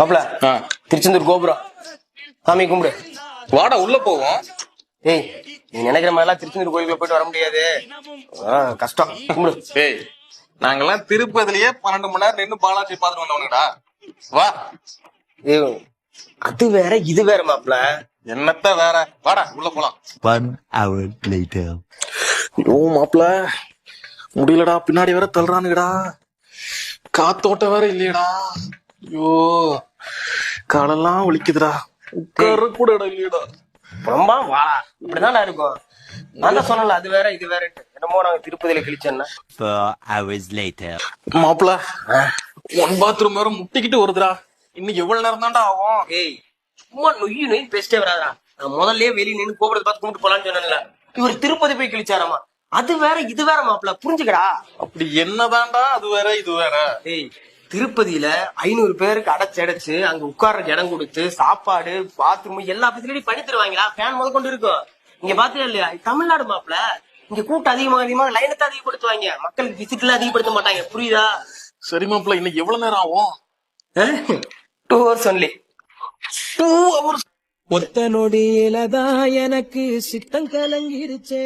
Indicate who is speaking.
Speaker 1: மாப்ள திருச்செந்தூர் கோபுரம் சாமி கும்பிடு.
Speaker 2: வாடா உள்ள போவோம்.
Speaker 1: ஏய் நீ நினைக்கிற மாதிரி எல்லாம் திருச்செந்தூர் கோயிலுக்குள்ள போயிட்டு வர முடியாது, கஷ்டம். கும்பிடு.
Speaker 2: ஏய் நாங்கெல்லாம் திருப்பதிலேயே 12 மணி நேரம் நின்று பாலாஜி பாத்துட்டு வந்தவனுடா. வா.
Speaker 1: ஏய் அது வேற இது வேற மாப்ள.
Speaker 2: என்னத்த வேற, வாடா உள்ள போலாம்.
Speaker 3: 1 hour later.
Speaker 2: ஐயோ மாப்ள முடியலடா, பின்னாடி வேற தள்ளுறானுங்கடா, காத்தோட்ட வேற இல்லையடா. ஐயோ காலெல்லாம் வலிக்குதுடா, உட்கார கூட இடம் இல்லையடா.
Speaker 1: ரொம்ப வாடா, இப்படிதான் இருக்கும். நான் தான் சொன்னல அது வேற இது வேற. என்னமோ நாங்க திருப்பதியில கிழிச்சோன்னா
Speaker 3: 4 hours later.
Speaker 2: மாப்ள 1 பாத்ரூம் வேற முட்டிக்கிட்டு வருதுடா. இன்னைக்கு எவ்வளவு நேரம் தான்டா ஆகும்?
Speaker 1: ஏய் சும்மா நொய்யு நொய் பேசிட்டே வராதா. நான் முதல்ல வெளியே நின்று கோபுரத்தை பார்த்து கும்பிட்டு போலான்னு சொன்னேன்ல, இவர் திருப்பதி போய் கிழிச்சாராமா. அது வேற இது வேற மாப்ள, புரிஞ்சுக்கடா.
Speaker 2: அப்படி என்னதான்டா அது வேற இது வேற?
Speaker 1: ஏய் திருப்பதியில 500 பேருக்கு அடைச்சு அங்க உட்கார்றதுக்கு இடம் கொடுத்து சாப்பாடு பாத்ரூம் எல்லா ஃபெசிலிட்டி பண்ணி தருவாங்களா, ஃபேன் முதல் கொண்டு இருக்கும். இங்க பாத்தியா இல்லையா, தமிழ்நாடு மாப்ள. இங்க கூட்டம் அதிகமாக லைனத்தை அதிகப்படுத்துவாங்க, மக்களுக்கு விசிட் எல்லாம் அதிகப்படுத்த மாட்டாங்க, புரியுதா?
Speaker 2: சரி மாப்ள இன்னைக்கு எவ்வளவு நேரம் ஆகும்?
Speaker 1: 2 hours only.
Speaker 2: 2 hours.
Speaker 4: ஒத்த நொடியிலதான் எனக்கு சித்தம் கலங்கிருச்சே.